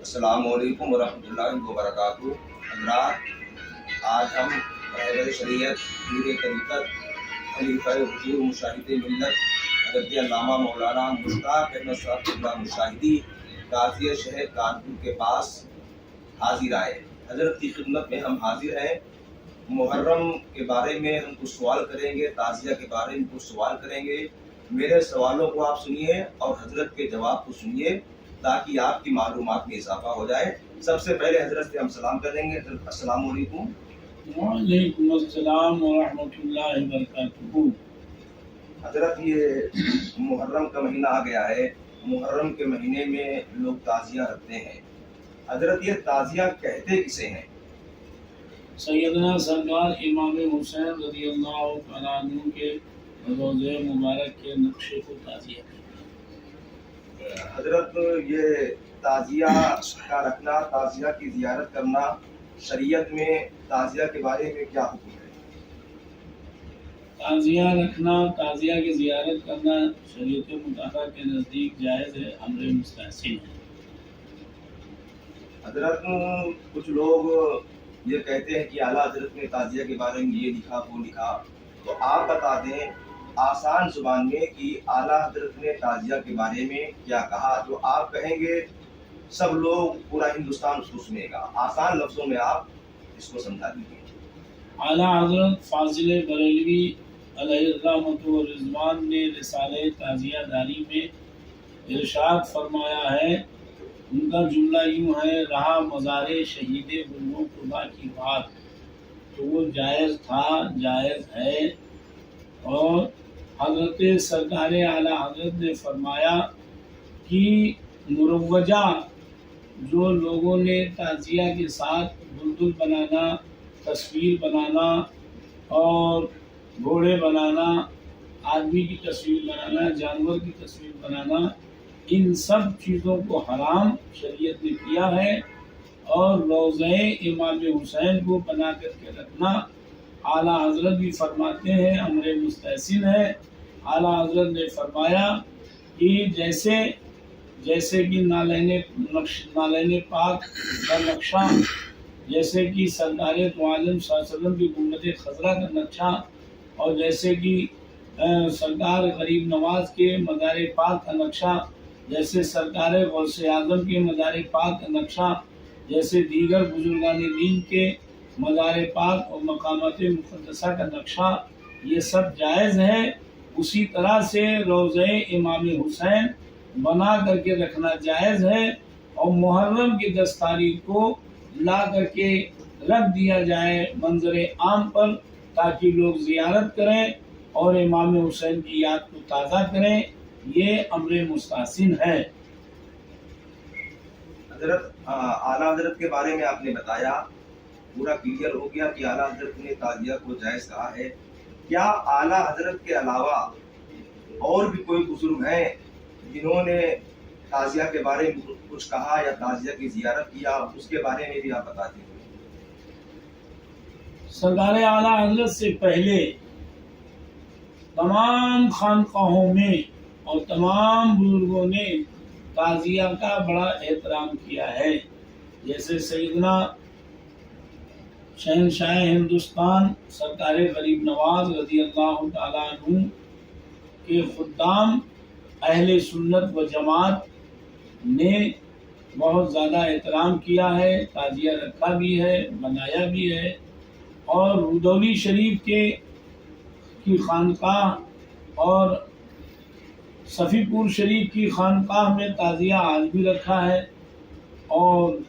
अस्सलाम वालेकुम वरहमतुल्लाहि वबरकातुहू। हज़रात, आज हम रहबर शरीयत पीर तरीक़त खलीफ़ा हुज़ूर मुशाहिद मिल्लत हज़रत अल्लामा मौलाना मुश्ताक अहमद साहब क़िबला मुशाहिदी काज़िया शहर कानपुर के पास हाजिर आए। हज़रत की खिदमत में हम हाजिर हैं। मुहर्रम के बारे में हम कुछ सवाल करेंगे, ताज़िया के बारे में कुछ सवाल करेंगे। मेरे सवालों को आप सुनिए और हज़रत के जवाब को सुनिए ताकि आपकी मालूमात में इजाफा हो जाए। सबसे पहले हज़रत से हम सलाम करेंगे। हज़रत अस्सलाम वालेकुम। वालेकुम अस्सलाम व रहमतुल्लाहि व बरकातुहू। हज़रत, ये मुहर्रम का महीना आ गया है। मुहर्रम के महीने में लोग ताज़िया रखते हैं। हज़रत, ये ताज़िया कहते किसे हैं? सैयदना सरकार इमाम हुसैन रज़ियल्लाहु तआला अन्हु के रोज़े मुबारक के नक्शे को ताज़िया कहते हैं। हज़रत, ये ताज़िया का रखना, ताज़िया की ज़ियारत करना, शरीयत में ताज़िया के बारे में क्या हुक्म है? ताज़िया रखना, ताज़िया की ज़ियारत करना शरीयत मुताहरा के नज़दीक जायज़ है, अम्र मुस्तहसिन है। हज़रत, कुछ लोग ये कहते हैं कि आला हज़रत ने ताज़िया के बारे में ये लिखा वो लिखा, तो आप बता दें आसान ज़ुबान में कि आला हज़रत ने ताज़िया के बारे में क्या कहा, जो आप कहेंगे सब लोग, पूरा हिंदुस्तान उसको सुनेगा। आसान लफ्ज़ों में आप इसको समझा दीजिए। आला हज़रत फाज़िल बरेलवी अलैहिर्रहमतु व रिज़वान ने रिसाले ताज़िया दारी में इरशाद फरमाया है, उनका जुमला यूँ है, रहा मज़ारे शहीद बुज़ुर्ग खुदा की बात तो वो जायज़ था, जायज़ है। और हज़रत सरकार आला हज़रत ने फरमाया कि मुरव्वजा जो लोगों ने ताज़िया के साथ बुलबुल बनाना, तस्वीर बनाना और घोड़े बनाना, आदमी की तस्वीर बनाना, जानवर की तस्वीर बनाना, इन सब चीज़ों को हराम शरीयत ने किया है। और रोज़े इमाम हुसैन को बना करके रखना आला हज़रत भी फरमाते हैं अम्र मुस्तहसिन है। आला हज़रत ने फरमाया कि जैसे कि नालैन पाक का नक्शा, जैसे कि सरकार तो आलम सल्लल्लाहु की गुंबद खज़रा का नक्शा, और जैसे कि सरकार गरीब नवाज के मज़ार पाक का नक्शा, जैसे सरकार गौसे आज़म के मज़ार पाक का नक्शा, जैसे दीगर बुजुर्गान दीन के मज़ार पाक और मकामात मुक़द्दसा का नक्शा, ये सब जायज़ है। उसी तरह से रोज़े इमाम हुसैन बना करके रखना जायज़ है। और मुहर्रम की 10 तारीख को ला करके रख दिया जाए मंजर आम पर, ताकि लोग ज़ियारत करें और इमाम हुसैन की याद को ताज़ा करें। ये अम्र मुस्तहसिन है। हज़रत, आला हज़रत के बारे में आपने बताया, पूरा क्लियर हो गया कि आला हज़रत ने ताज़िया को जायज़ कहा है। क्या आला हज़रत के अलावा और भी कोई बुजुर्ग हैं जिन्होंने ताज़िया के बारे में कुछ कहा या ताज़िया की ज़ियारत किया, उसके बारे में भी आप बता दीजिए। सरकार आला हज़रत से पहले तमाम खानकाहों में और तमाम बुजुर्गों ने ताज़िया का बड़ा एहतराम किया है। जैसे सैयदना शहनशाह हिंदुस्तान सरकार गरीब नवाज रज़ियल्लाहु तआला अन्हु के खुद्दाम अहले सुन्नत व जमात ने बहुत ज़्यादा एहतराम किया है, ताज़िया रखा भी है, बनाया भी है। और रुदौली शरीफ की खानकाह और सफ़ीपुर शरीफ की खानकाह में ताज़िया आज भी रखा है। और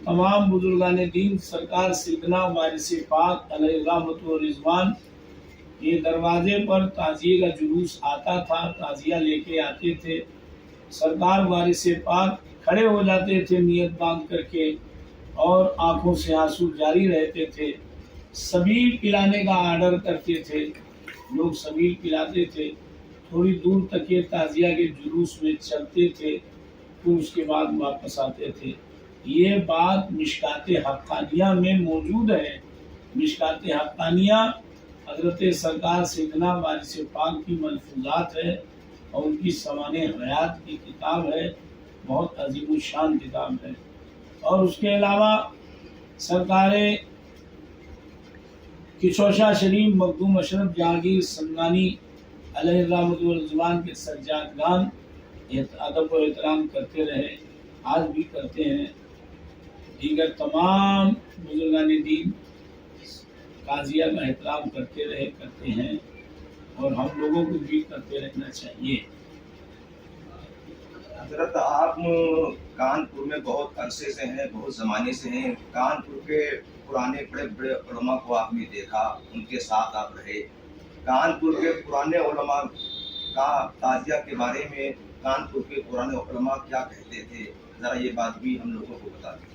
तमाम बुजुर्गान दीन सरकार सैयदना वारिस पाक अलैहिर्रहमतु व रिज़वान के दरवाजे पर ताज़िए का जुलूस आता था, ताज़िया लेके आते थे। सरकार वारिस पाक खड़े हो जाते थे नियत बांध करके, और आंखों से आंसू जारी रहते थे। सबील पिलाने का आर्डर करते थे, लोग सबील पिलाते थे। थोड़ी दूर तक ये ताज़िया के जुलूस में चलते थे, फिर उसके बाद वापस आते थे। ये बात मिशकात हक्कानिया में मौजूद है। मिशकात हक्कानिया हज़रत सरकार सैयदना वारिस पाक की मलफूज़ात है और उनकी सवाने हयात की किताब है। بہت عظیم الشان کتاب ہے. اور اس کے علاوہ سرکار کشوشا شریف مخدوم اشرف جہانگیر سمنانی علیہ الرحمۃ والرضوان کے سجادگان ادب و احترام کرتے رہے، آج بھی کرتے ہیں. دیگر تمام بزرگان دین قاضیہ کا احترام کرتے رہے، کرتے ہیں، اور ہم لوگوں کو بھی کرتے رہنا چاہیے. حضرت آپ کانپور میں بہت عرصے سے ہیں، بہت زمانے سے ہیں. کانپور کے پرانے بڑے بڑے علماء کو آپ نے دیکھا، ان کے ساتھ آپ رہے. کانپور کے پرانے علماء کا تعزیہ کے بارے میں کانپور کے پرانے علماء کیا کہتے تھے، ذرا یہ بات بھی ہم لوگوں کو بتا دیں.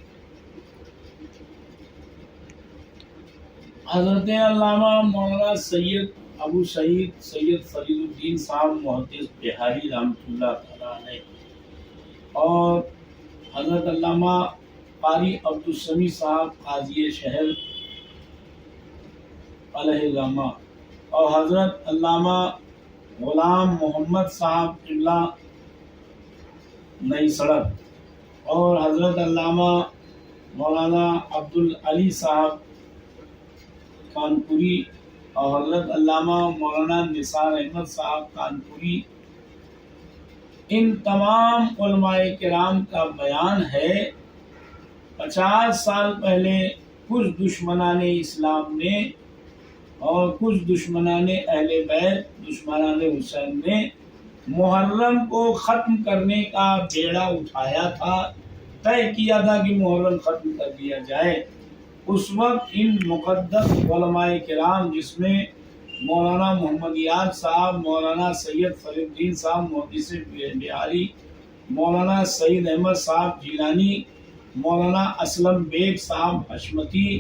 حضرت علامہ مولانا سید ابو سعید سید فرید الدین صاحب محدث بہاری رحمۃ اللہ تعالیٰ علیہ، اور حضرت علامہ قاری عبدالسمیع صاحب قاضی شہر علیہ الرحمہ، اور حضرت علامہ غلام محمد صاحب قبلہ نئی سڑک، اور حضرت علامہ مولانا عبدالعلی صاحب کانپوری، اور حضرت علامہ مولانا نثار احمد صاحب کانپوری. ان تمام علماء کرام کا بیان ہے 50 سال پہلے کچھ دشمنان اسلام نے اور کچھ دشمنان اہل بیت، دشمنان حسین نے محرم کو ختم کرنے کا بیڑا اٹھایا تھا، طے کیا تھا کہ محرم ختم کر دیا جائے. اس وقت ان مقدس علماء کرام، جس میں مولانا محمد یاد صاحب، مولانا سید فرید الدین صاحب محدث بہاری، مولانا سعید احمد صاحب جیلانی، مولانا اسلم بیگ صاحب حشمتی،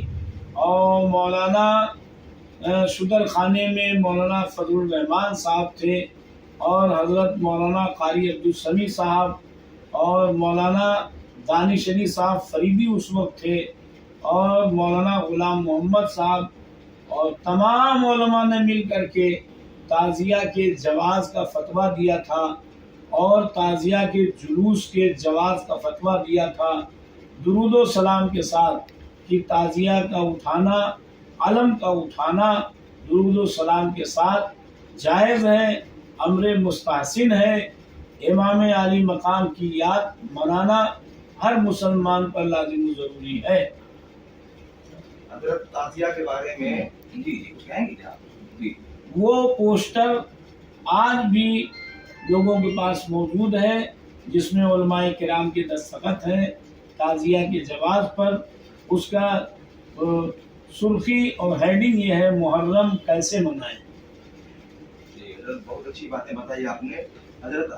اور مولانا شدر خانے میں مولانا فضل الرحمان صاحب تھے، اور حضرت مولانا قاری عبدالسمیع صاحب اور مولانا دانش علی صاحب فریدی اس وقت تھے، اور مولانا غلام محمد صاحب، اور تمام علماء نے مل کر کے تعزیہ کے جواز کا فتویٰ دیا تھا، اور تعزیہ کے جلوس کے جواز کا فتویٰ دیا تھا، درود و سلام کے ساتھ، کہ تعزیہ کا اٹھانا، علم کا اٹھانا درود و سلام کے ساتھ جائز ہے، امر مستحسن ہے. امام عالی مقام کی یاد منانا ہر مسلمان پر لازم و ضروری ہے. حضرت تعزیہ کے بارے میں جی کچھ کہیں گے کیا؟ جی. وہ پوسٹر آج بھی لوگوں کے پاس موجود ہے، جس میں علماء کرام کے دستخط ہیں تعزیہ کے جواز پر. اس کا سرخی اور ہیڈنگ یہ ہے، محرم کیسے منائیں. جی حضرت بہت اچھی باتیں بتائی آپ نے. حضرت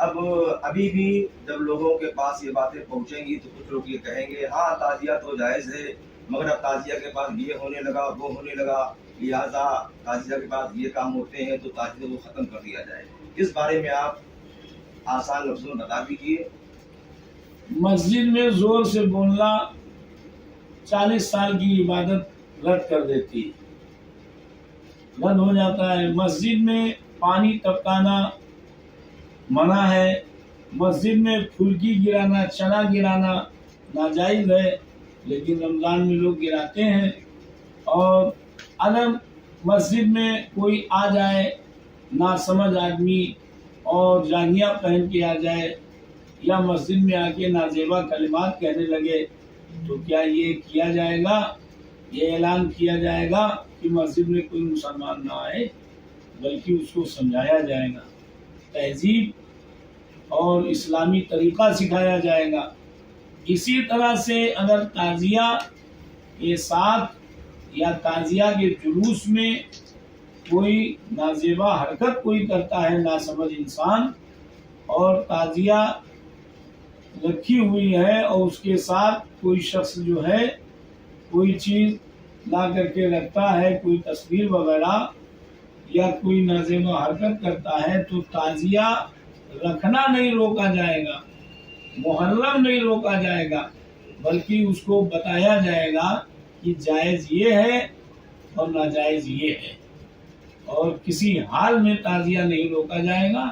ابھی بھی جب لوگوں کے پاس یہ باتیں پہنچیں گی تو کچھ لوگ یہ کہیں گے ہاں تعزیہ تو جائز ہے، مگر اب تعزیہ کے بعد یہ ہونے لگا، وہ ہونے لگا، لہٰذا تعزیہ کے بعد یہ کام ہوتے ہیں تو تعزیہ کو ختم کر دیا جائے. اس بارے میں آپ آسان لفظوں میں بتا دیجیے. مسجد میں زور سے بولنا 40 سال کی عبادت رد کر دیتی ہے، رد ہو جاتا ہے. مسجد میں پانی ٹپکانا منع ہے، مسجد میں پھلکی گرانا، چنا گرانا ناجائز ہے، لیکن رمضان میں لوگ گراتے ہیں. اور اگر مسجد میں کوئی آ جائے ناسمجھ آدمی اور جانگیاں پہن کے آ جائے، یا مسجد میں آ کے نازیبا کلمات کہنے لگے، تو کیا یہ کیا جائے گا، یہ اعلان کیا جائے گا کہ مسجد میں کوئی مسلمان نہ آئے، بلکہ اس کو سمجھایا جائے گا، تہذیب اور اسلامی طریقہ سکھایا جائے گا. اسی طرح سے اگر تعزیہ کے ساتھ یا تعزیہ کے جلوس میں کوئی نازیبا حرکت کوئی کرتا ہے ناسمجھ انسان، اور تعزیہ رکھی ہوئی ہے اور اس کے ساتھ کوئی شخص جو ہے کوئی چیز لا کر کے رکھتا ہے، کوئی تصویر وغیرہ یا کوئی نازیبا حرکت کرتا ہے، تو تعزیہ رکھنا نہیں روکا جائے گا، محرم نہیں روکا جائے گا، بلکہ اس کو بتایا جائے گا کہ جائز یہ ہے اور ناجائز یہ ہے. اور کسی حال میں تعزیہ نہیں روکا جائے گا،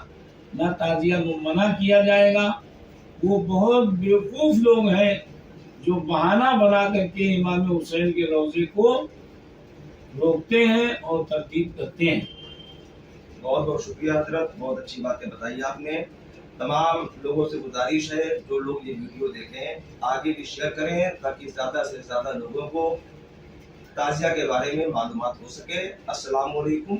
نہ تعزیہ کو منع کیا جائے گا، وہ بہت بیوقوف لوگ ہیں جو بہانہ بنا کر کے امام حسین کے روضے کو روکتے ہیں اور تردید کرتے ہیں. بہت بہت شکریہ حضرت، بہت اچھی باتیں بتائی آپ نے. تمام لوگوں سے گزارش ہے جو لوگ یہ ویڈیو دیکھیں آگے بھی شیئر کریں تاکہ زیادہ سے زیادہ لوگوں کو تعزیہ کے بارے میں معلومات ہو سکے. السلام علیکم.